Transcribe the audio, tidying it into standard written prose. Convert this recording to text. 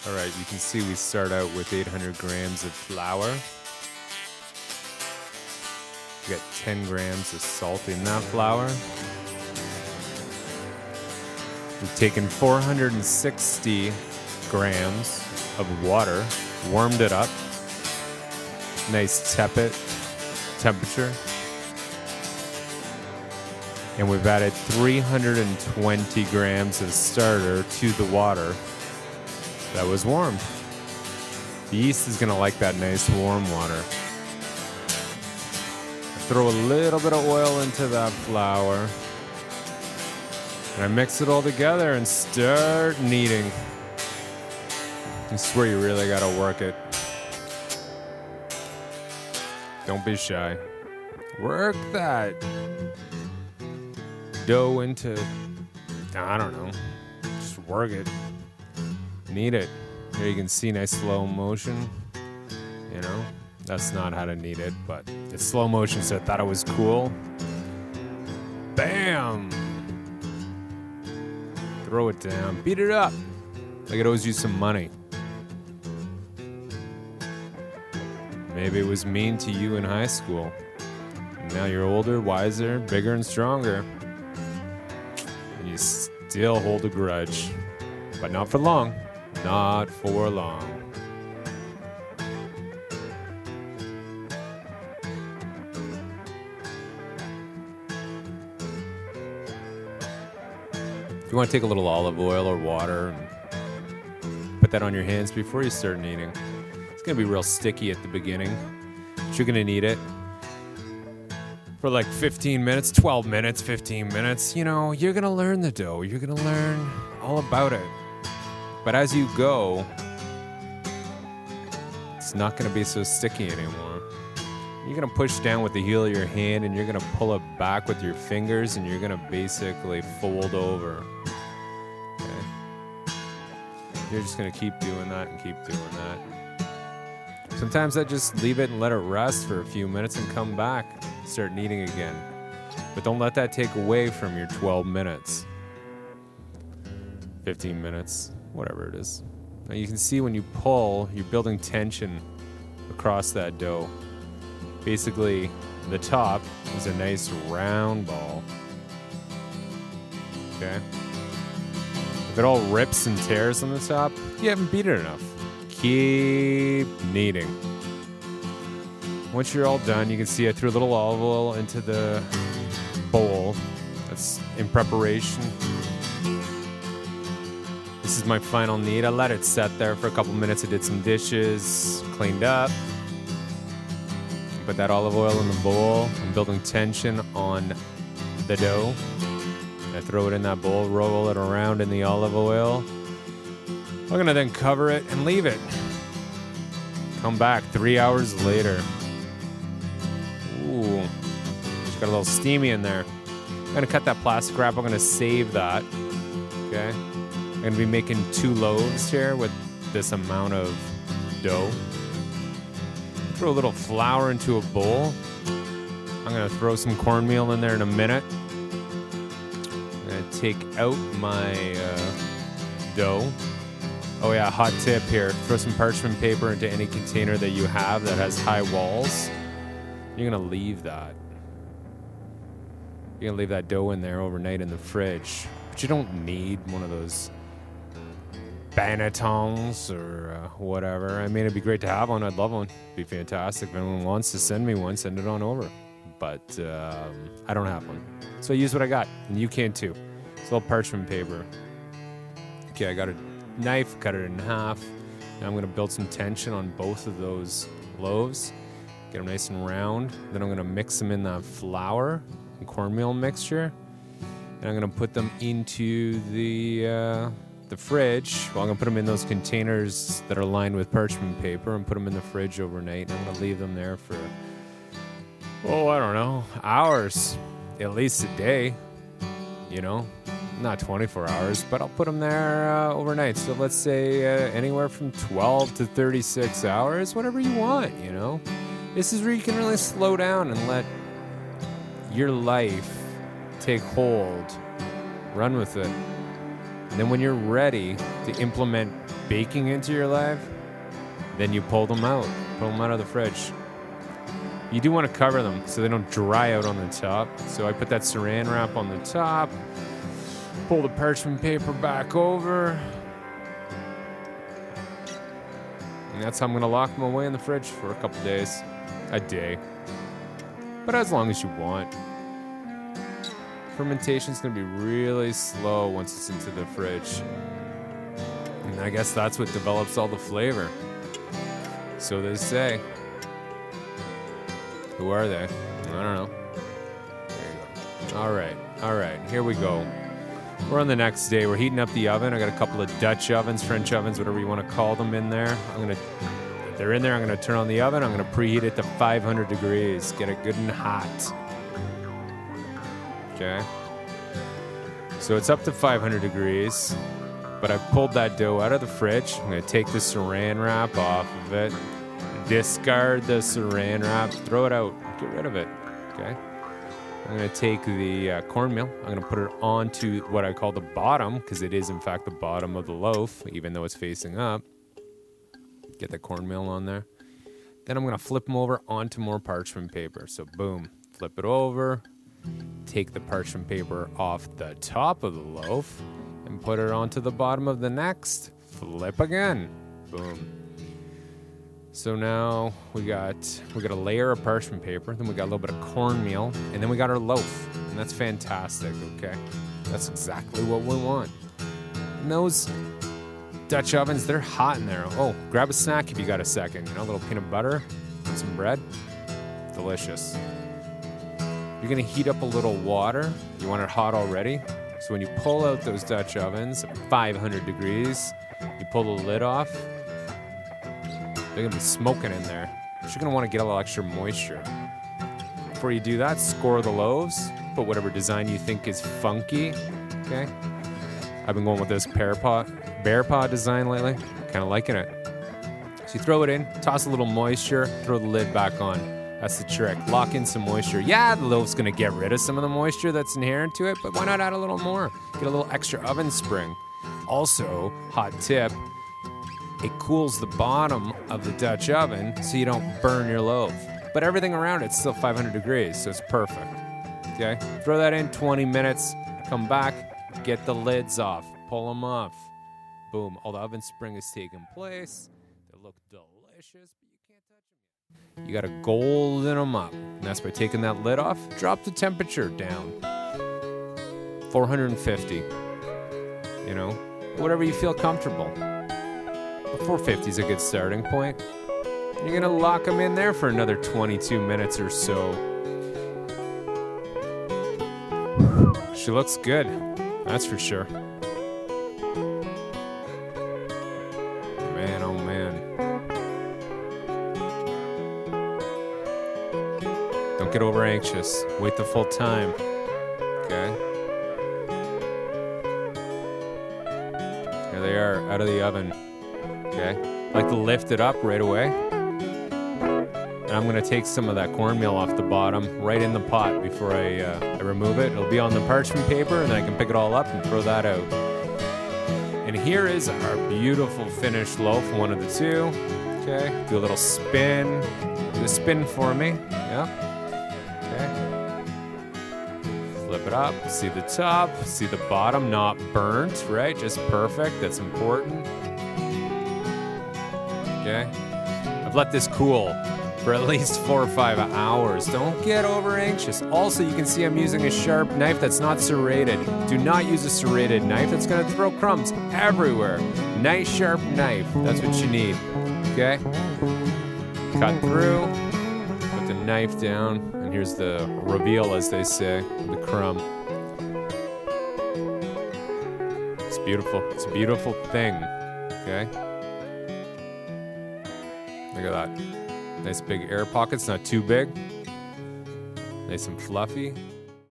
All right, you can see we start out with 800 grams of flour. We got 10 grams of salt in that flour. We've taken 460 grams of water, warmed it up, nice tepid temperature. And we've added 320 grams of starter to the water that was warmed. The yeast is gonna like that nice warm water. Throw a little bit of oil into that flour. And I mix it all together and start kneading. I swear you really gotta work it. Don't be shy. Work that dough into, I don't know, just work it. Knead it. Here you can see nice slow motion. You know, that's not how to knead it, but it's slow motion, so I thought it was cool. Bam! Throw it down. Beat it up. Like it owes you some money. Maybe it was mean to you in high school. Now you're older, wiser, bigger, and stronger. And you still hold a grudge. But not for long. Not for long. If you want to take a little olive oil or water and put that on your hands before you start kneading. It's going to be real sticky at the beginning. But you're going to knead it for like 15 minutes, 12 minutes, 15 minutes. You know, you're going to learn the dough. You're going to learn all about it. But as you go, it's not going to be so sticky anymore. You're going to push down with the heel of your hand and you're going to pull it back with your fingers and you're going to basically fold over. Okay? You're just going to keep doing that and keep doing that. Sometimes I just leave it and let it rest for a few minutes and come back, start kneading again. But don't let that take away from your 12 minutes, 15 minutes, whatever it is. Now you can see when you pull, you're building tension across that dough. Basically, the top is a nice round ball. Okay? If it all rips and tears on the top, you haven't beat it enough. Keep kneading. Once you're all done, you can see I threw a little olive oil into the bowl. That's in preparation. This is my final knead. I let it set there for a couple minutes. I did some dishes, cleaned up. Put that olive oil in the bowl. I'm building tension on the dough. I throw it in that bowl, roll it around in the olive oil. I'm going to then cover it and leave it. Come back 3 hours later. Ooh, just got a little steamy in there. I'm going to cut that plastic wrap. I'm going to save that. Okay. I'm going to be making 2 loaves here with this amount of dough. Throw a little flour into a bowl. I'm going to throw some cornmeal in there in a minute. I'm going to take out my dough. Oh yeah, hot tip here. Throw some parchment paper into any container that you have that has high walls. You're going to leave that. You're going to leave that dough in there overnight in the fridge. But you don't need one of those bannetons or whatever. I mean, it'd be great to have one. I'd love one. It'd be fantastic. If anyone wants to send me one, send it on over. But I don't have one. So I use what I got. And you can too. It's a little parchment paper. Okay, I got a knife, cut it in half. Now I'm going to build some tension on both of those loaves. Get them nice and round. Then I'm going to mix them in that flour and cornmeal mixture. And I'm going to put them into the fridge. Well, I'm going to put them in those containers that are lined with parchment paper and put them in the fridge overnight. And I'm going to leave them there for, I don't know, hours, at least a day, you know, not 24 hours, but I'll put them there overnight. So let's say anywhere from 12 to 36 hours, whatever you want, you know. This is where you can really slow down and let your life take hold, run with it. And then when you're ready to implement baking into your life, then you pull them out. Pull them out of the fridge. You do want to cover them so they don't dry out on the top. So I put that saran wrap on the top, pull the parchment paper back over, and that's how I'm going to lock them away in the fridge for a couple days. A day. But as long as you want. Fermentation's going to be really slow once it's into the fridge. And I guess that's what develops all the flavor. So they say. Who are they? I don't know. There you go. All right, here we go. We're on the next day. We're heating up the oven. I got a couple of Dutch ovens, French ovens, whatever you want to call them in there. If they're in there, I'm going to turn on the oven. I'm going to preheat it to 500 degrees. Get it good and hot. Okay. So it's up to 500 degrees, but I pulled that dough out of the fridge. I'm going to take the saran wrap off of it, discard the saran wrap, throw it out, get rid of it. Okay. I'm going to take the cornmeal. I'm going to put it onto what I call the bottom, because it is, in fact, the bottom of the loaf, even though it's facing up. Get the cornmeal on there. Then I'm going to flip them over onto more parchment paper. So, boom, flip it over. Take the parchment paper off the top of the loaf and put it onto the bottom of the next. Flip again. Boom. So now we got a layer of parchment paper, then we got a little bit of cornmeal, and then we got our loaf. And that's fantastic, okay? That's exactly what we want. And those Dutch ovens, they're hot in there. Oh, grab a snack if you got a second. A little peanut butter and some bread. Delicious. You're gonna heat up a little water. You want it hot already. So when you pull out those Dutch ovens at 500 degrees, you pull the lid off. They're gonna be smoking in there. But you're gonna want to get a little extra moisture. Before you do that, score the loaves. Put whatever design you think is funky. Okay. I've been going with this bear paw design lately. Kind of liking it. So you throw it in, toss a little moisture, throw the lid back on. That's the trick. Lock in some moisture. Yeah, the loaf's gonna get rid of some of the moisture that's inherent to it, but why not add a little more? Get a little extra oven spring. Also, hot tip, it cools the bottom of the Dutch oven so you don't burn your loaf. But everything around it's still 500 degrees, so it's perfect. Okay? Throw that in 20 minutes, come back, get the lids off, pull them off. Boom, all the oven spring has taken place. They look delicious, but you can't touch them. You gotta golden them up. And that's by taking that lid off, drop the temperature down. 450. You know, whatever you feel comfortable. 450 is a good starting point. You're gonna lock them in there for another 22 minutes or so. She looks good, that's for sure. Man, oh man. Don't get over anxious. Wait the full time. Okay? Here they are, out of the oven. Okay, I like to lift it up right away. And I'm gonna take some of that cornmeal off the bottom right in the pot before I remove it. It'll be on the parchment paper and then I can pick it all up and throw that out. And here is our beautiful finished loaf, one of the two. Okay, do a little spin. Do a spin for me, yeah. Okay. Flip it up, see the top, see the bottom, not burnt, right? Just perfect, that's important. Okay, I've let this cool for at least 4 or 5 hours. Don't get over anxious. Also, you can see I'm using a sharp knife that's not serrated. Do not use a serrated knife. That's gonna throw crumbs everywhere. Nice sharp knife, that's what you need, okay? Cut through, put the knife down, and here's the reveal, as they say, the crumb. It's beautiful, it's a beautiful thing, okay? Look at that. Nice big air pockets, not too big. Nice and fluffy.